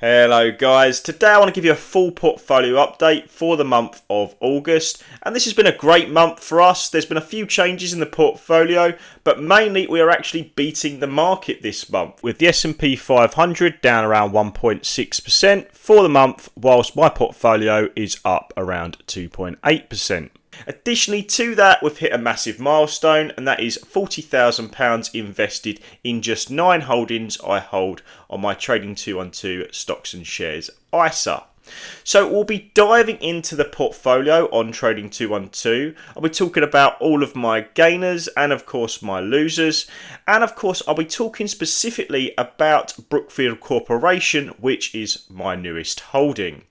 Hello guys, today I want to give you a full portfolio update for the month of August, and this has been a great month for us. There's been a few changes in the portfolio, but mainly we are actually beating the market this month, with the S&P 500 down around 1.6% for the month, whilst my portfolio is up around 2.8%. Additionally to that, we've hit a massive milestone, and that is £40,000 invested in just 9 holdings I hold on my Trading 212 stocks and shares ISA. So we'll be diving into the portfolio on Trading 212. I'll be talking about all of my gainers and of course my losers. And of course I'll be talking specifically about Brookfield Corporation, which is my newest holding.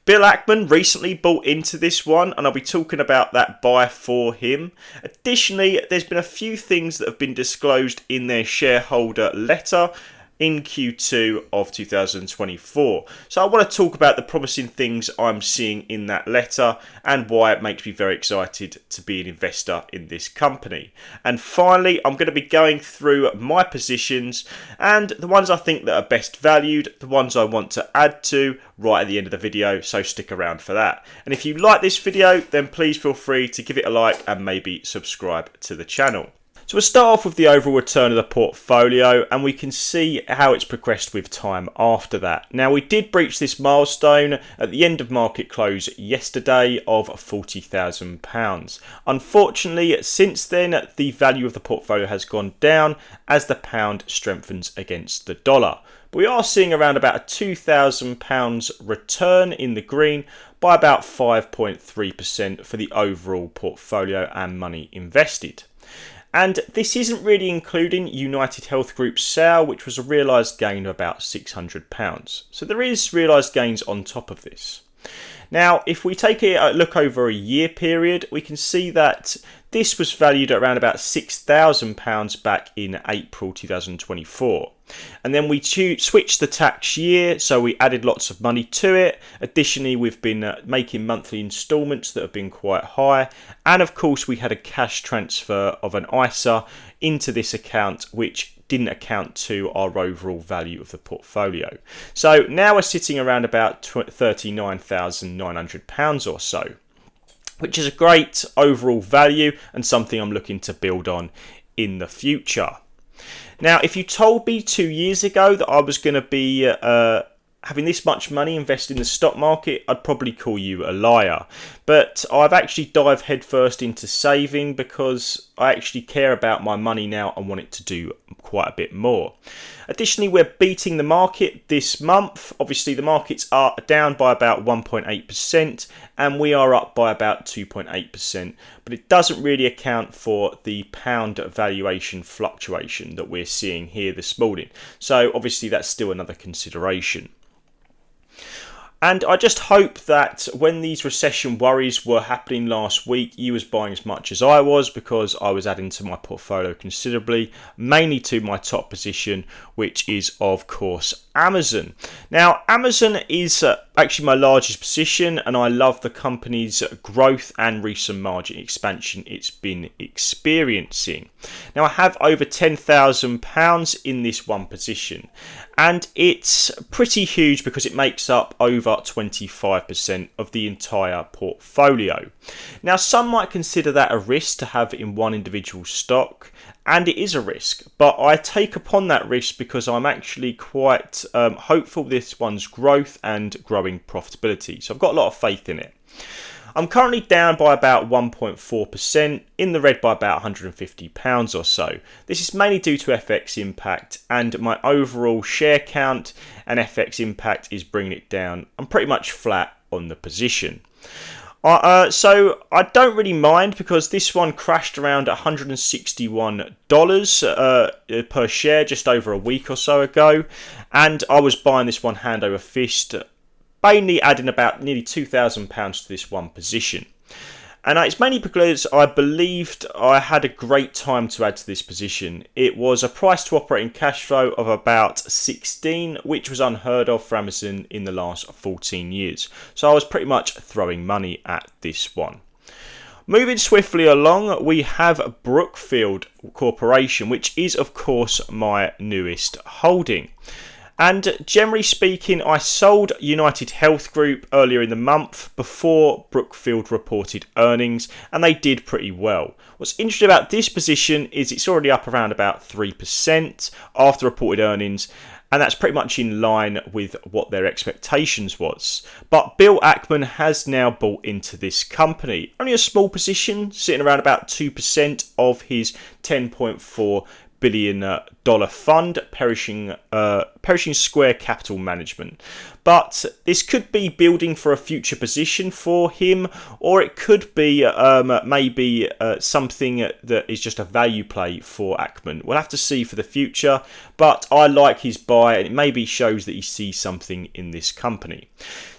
Bill Ackman recently bought into this one, and I'll be talking about that buy for him. Additionally, there's been a few things that have been disclosed in their shareholder letter in Q2 of 2024. So I want to talk about the promising things I'm seeing in that letter and why it makes me very excited to be an investor in this company. And finally, I'm going to be going through my positions and the ones I think that are best valued, the ones I want to add to right at the end of the video, so stick around for that. And if you like this video, then please feel free to give it a like and maybe subscribe to the channel. So we'll start off with the overall return of the portfolio, and we can see how it's progressed with time after that. Now, we did breach this milestone at the end of market close yesterday of £40,000. Unfortunately, since then, the value of the portfolio has gone down as the pound strengthens against the dollar. But we are seeing around about a £2,000 return in the green by about 5.3% for the overall portfolio and money invested. And this isn't really including United Health Group's sale, which was a realised gain of about £600. So there is realised gains on top of this. Now, if we take a look over a year period, we can see that this was valued at around about £6,000 back in April 2024. And then we switched the tax year, so we added lots of money to it. Additionally, we've been making monthly instalments that have been quite high. And of course, we had a cash transfer of an ISA into this account, which didn't account to our overall value of the portfolio. So now we're sitting around about £39,900 or so, which is a great overall value and something I'm looking to build on in the future. Now, if you told me 2 years ago that I was going to be having this much money invested in the stock market, I'd probably call you a liar. But I've actually dived headfirst into saving because I actually care about my money now and want it to do quite a bit more. Additionally, we're beating the market this month. Obviously, the markets are down by about 1.8% and we are up by about 2.8%. But it doesn't really account for the pound valuation fluctuation that we're seeing here this morning. So obviously, that's still another consideration. And I just hope that when these recession worries were happening last week, you was buying as much as I was, because I was adding to my portfolio considerably, mainly to my top position, which is, of course, Amazon. Now, Amazon is actually my largest position, and I love the company's growth and recent margin expansion it's been experiencing. Now, I have over £10,000 in this one position, and it's pretty huge because it makes up over 25% of the entire portfolio. Now, some might consider that a risk to have in one individual stock, and it is a risk, but I take upon that risk because I'm actually quite hopeful this one's growth and growing profitability. So I've got a lot of faith in it. I'm currently down by about 1.4%, in the red by about £150 or so. This is mainly due to FX impact, and my overall share count and FX impact is bringing it down. I'm pretty much flat on the position. So I don't really mind because this one crashed around $161 per share just over a week or so ago, and I was buying this one hand over fist, mainly adding about nearly £2,000 to this one position. And it's mainly because I believed I had a great time to add to this position. It was a price to operating cash flow of about 16, which was unheard of for Amazon in the last 14 years. So I was pretty much throwing money at this one. Moving swiftly along, we have Brookfield Corporation, which is of course my newest holding. And generally speaking, I sold United Health Group earlier in the month before Brookfield reported earnings, and they did pretty well. What's interesting about this position is it's already up around about 3% after reported earnings, and that's pretty much in line with what their expectations was. But Bill Ackman has now bought into this company. Only a small position, sitting around about 2% of his $10.4 billion fund, Perishing Square Capital Management. But this could be building for a future position for him, or it could be maybe something that is just a value play for Ackman. We'll have to see for the future, but I like his buy, and it maybe shows that he sees something in this company.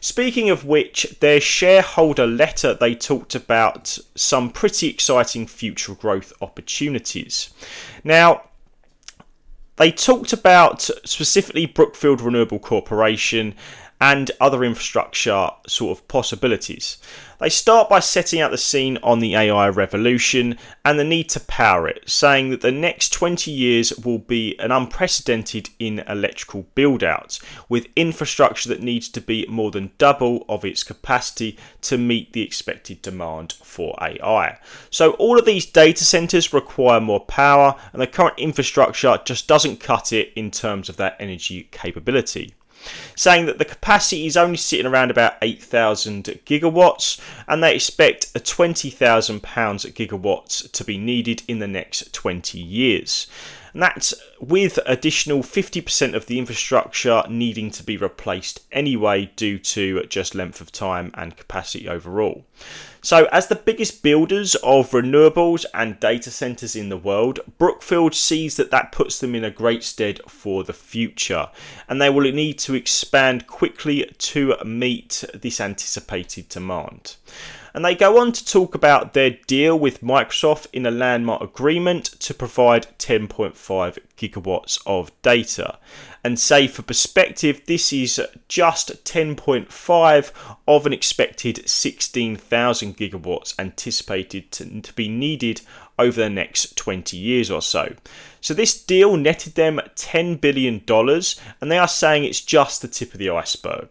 Speaking of which, their shareholder letter, they talked about some pretty exciting future growth opportunities. Now, they talked about specifically Brookfield Renewable Corporation and other infrastructure sort of possibilities. They start by setting out the scene on the AI revolution and the need to power it, saying that the next 20 years will be an unprecedented in electrical build-out, with infrastructure that needs to be more than double of its capacity to meet the expected demand for AI. So all of these data centers require more power, and the current infrastructure just doesn't cut it in terms of that energy capability, saying that the capacity is only sitting around about 8,000 gigawatts, and they expect a £20,000 gigawatts to be needed in the next 20 years. And that's with additional 50% of the infrastructure needing to be replaced anyway due to just length of time and capacity overall. So as the biggest builders of renewables and data centers in the world, Brookfield sees that puts them in a great stead for the future, and they will need to expand quickly to meet this anticipated demand. And they go on to talk about their deal with Microsoft in a landmark agreement to provide 10.5 gigawatts of data, and say for perspective, this is just 10.5 of an expected 16,000 gigawatts anticipated to be needed over the next 20 years or so. So this deal netted them $10 billion, and they are saying it's just the tip of the iceberg,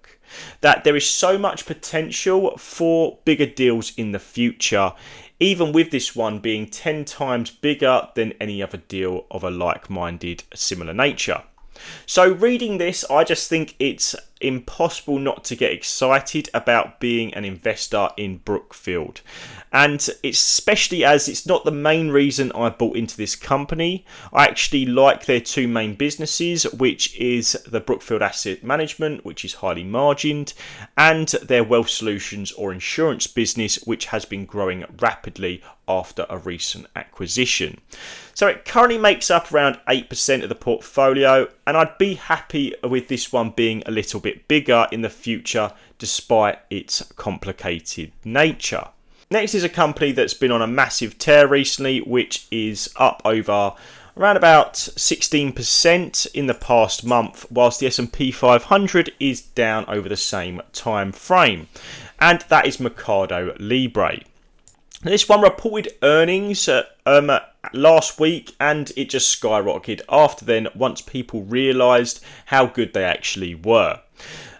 that there is so much potential for bigger deals in the future, even with this one being 10 times bigger than any other deal of a like-minded similar nature. So reading this, I just think it's impossible not to get excited about being an investor in Brookfield. And it's especially as it's not the main reason I bought into this company. I actually like their two main businesses, which is the Brookfield Asset Management, which is highly margined, and their Wealth Solutions or insurance business, which has been growing rapidly after a recent acquisition. So it currently makes up around 8% of the portfolio, and I'd be happy with this one being a little bit bigger in the future despite its complicated nature. Next is a company that's been on a massive tear recently, which is up over around about 16% in the past month, whilst the S&P 500 is down over the same time frame, and that is Mercado Libre. This one reported earnings last week, and it just skyrocketed after then once people realised how good they actually were.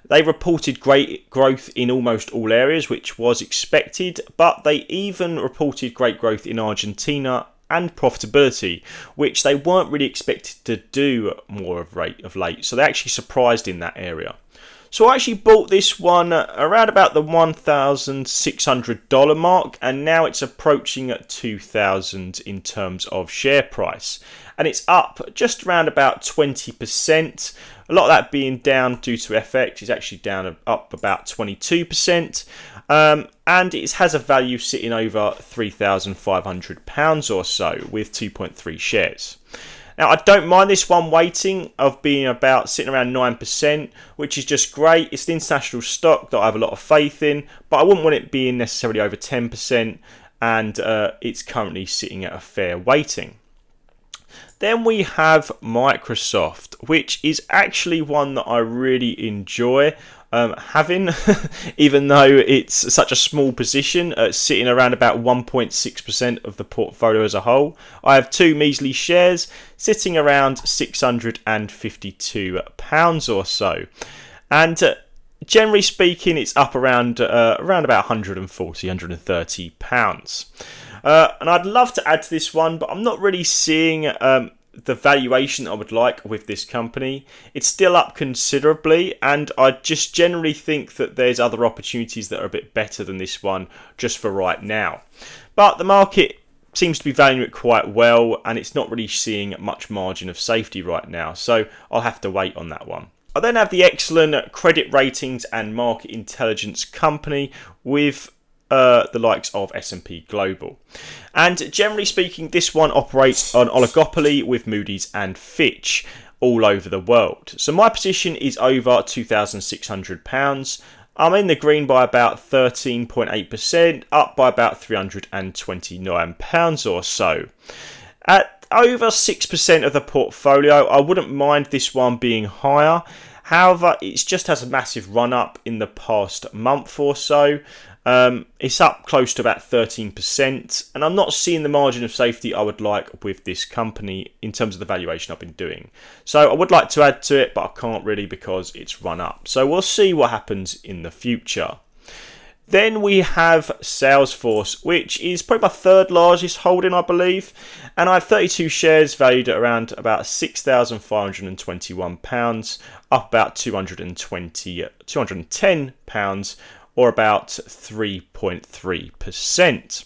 They reported great growth in almost all areas, which was expected, but they even reported great growth in Argentina and profitability, which they weren't really expected to do more of late. So they actually surprised in that area. So I actually bought this one around about the $1,600 mark, and now it's approaching at $2,000 in terms of share price. And it's up just around about 20%. A lot of that being down due to FX. It's actually up about 22%. And it has a value sitting over £3,500 or so with 2.3 shares. Now, I don't mind this one weighting of being about sitting around 9%, which is just great. It's an international stock that I have a lot of faith in, but I wouldn't want it being necessarily over 10%, and it's currently sitting at a fair weighting. Then we have Microsoft, which is actually one that I really enjoy having, even though it's such a small position, sitting around about 1.6% of the portfolio as a whole. I have two measly shares sitting around £652 or so. And generally speaking, it's up around about £140, £130. And I'd love to add to this one, but I'm not really seeing the valuation I would like with this company. It's still up considerably, and I just generally think that there's other opportunities that are a bit better than this one just for right now. But the market seems to be valuing it quite well, and it's not really seeing much margin of safety right now, so I'll have to wait on that one. I then have the excellent credit ratings and market intelligence company with the likes of S&P Global. And generally speaking, this one operates on oligopoly with Moody's and Fitch all over the world. So my position is over £2,600. I'm in the green by about 13.8%, up by about £329 or so. At over 6% of the portfolio, I wouldn't mind this one being higher. However, it just has a massive run up in the past month or so. It's up close to about 13%, and I'm not seeing the margin of safety I would like with this company in terms of the valuation I've been doing. So I would like to add to it, but I can't really because it's run up. So we'll see what happens in the future. Then we have Salesforce, which is probably my third largest holding, I believe. And I have 32 shares valued at around about £6,521, up about £210, or about 3.3%.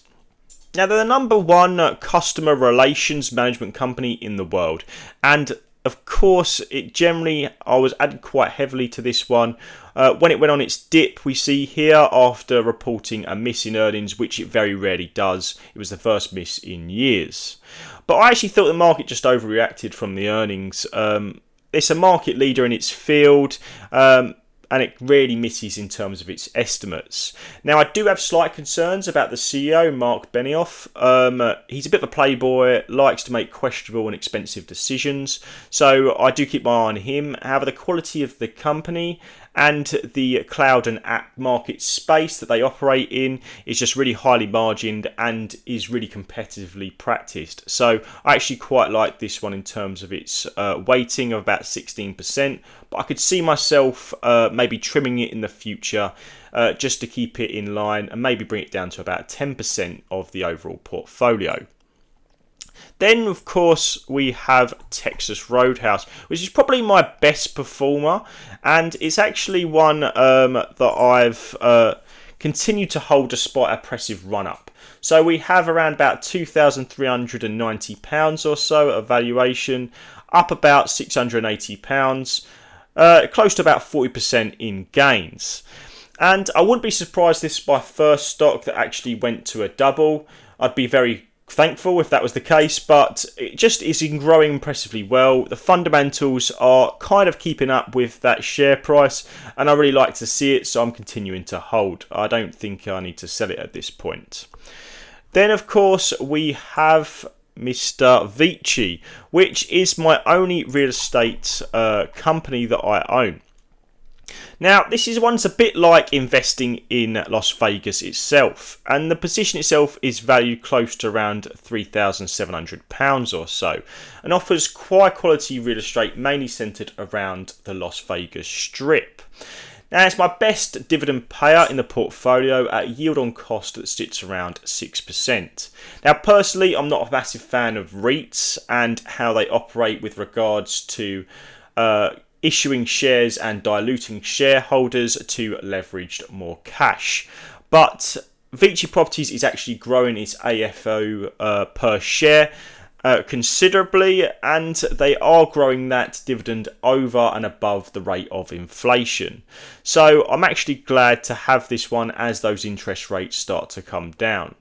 Now, they're the number one customer relations management company in the world. And of course, I was added quite heavily to this one. When it went on its dip, we see here after reporting a miss in earnings, which it very rarely does. It was the first miss in years. But I actually thought the market just overreacted from the earnings. It's a market leader in its field. And it really misses in terms of its estimates. Now, I do have slight concerns about the CEO, Mark Benioff. He's a bit of a playboy, likes to make questionable and expensive decisions, so I do keep my eye on him. However, the quality of the company and the cloud and app market space that they operate in is just really highly margined and is really competitively practiced. So I actually quite like this one in terms of its weighting of about 16%, but I could see myself maybe trimming it in the future just to keep it in line and maybe bring it down to about 10% of the overall portfolio. Then, of course, we have Texas Roadhouse, which is probably my best performer, and it's actually one that I've continued to hold despite a impressive run-up. So we have around about £2,390 or so of valuation, up about £680, close to about 40% in gains. And I wouldn't be surprised this is my first stock that actually went to a double. I'd be very thankful if that was the case, but it just is growing impressively well. The fundamentals are kind of keeping up with that share price, and I really like to see it, so I'm continuing to hold. I don't think I need to sell it at this point. Then, of course, we have Mr. VICI, which is my only real estate company that I own. Now, this is one's a bit like investing in Las Vegas itself, and the position itself is valued close to around £3,700 or so, and offers quite quality real estate mainly centred around the Las Vegas Strip. Now, it's my best dividend payer in the portfolio at a yield on cost that sits around 6%. Now, personally, I'm not a massive fan of REITs and how they operate with regards to issuing shares and diluting shareholders to leverage more cash. But VICI Properties is actually growing its AFO per share considerably, and they are growing that dividend over and above the rate of inflation. So I'm actually glad to have this one as those interest rates start to come down.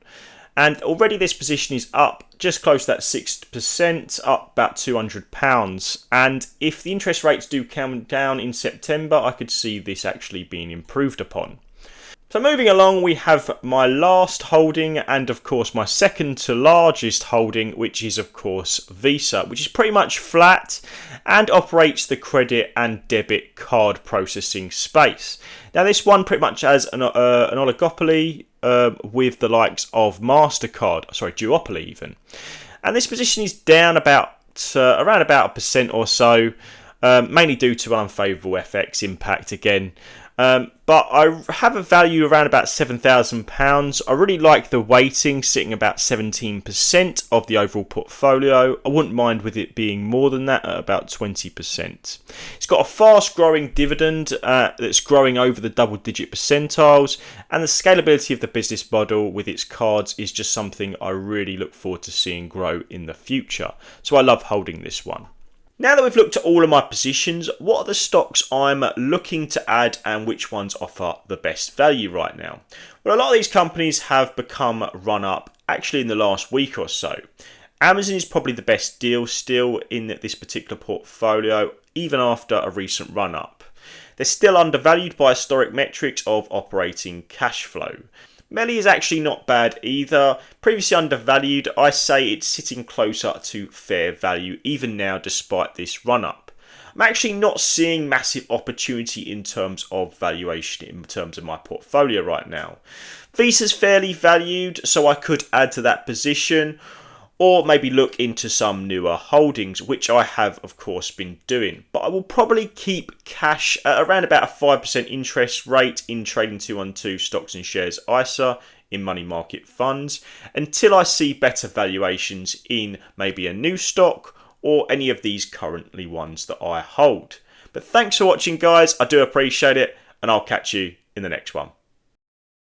And already this position is up just close to that 6%, up about £200. And if the interest rates do come down in September, I could see this actually being improved upon. So moving along, we have my last holding and of course my second to largest holding, which is of course Visa, which is pretty much flat and operates the credit and debit card processing space. Now this one pretty much has an oligopoly with the likes of MasterCard, sorry, duopoly even. And this position is down about around about 1% or so, mainly due to an unfavourable FX impact again. But I have a value around about £7,000. I really like the weighting sitting about 17% of the overall portfolio. I wouldn't mind with it being more than that at about 20%. It's got a fast growing dividend that's growing over the double digit percentiles, and the scalability of the business model with its cards is just something I really look forward to seeing grow in the future. So I love holding this one. Now that we've looked at all of my positions, what are the stocks I'm looking to add and which ones offer the best value right now? Well, a lot of these companies have become run up actually in the last week or so. Amazon is probably the best deal still in this particular portfolio, even after a recent run up. They're still undervalued by historic metrics of operating cash flow. MELI is actually not bad either. Previously undervalued, I say it's sitting closer to fair value even now despite this run up. I'm actually not seeing massive opportunity in terms of valuation in terms of my portfolio right now. Visa's fairly valued, so I could add to that position, or maybe look into some newer holdings, which I have of course been doing. But I will probably keep cash at around about a 5% interest rate in Trading 212 Stocks and Shares ISA in money market funds until I see better valuations in maybe a new stock or any of these currently ones that I hold. But thanks for watching guys, I do appreciate it, and I'll catch you in the next one.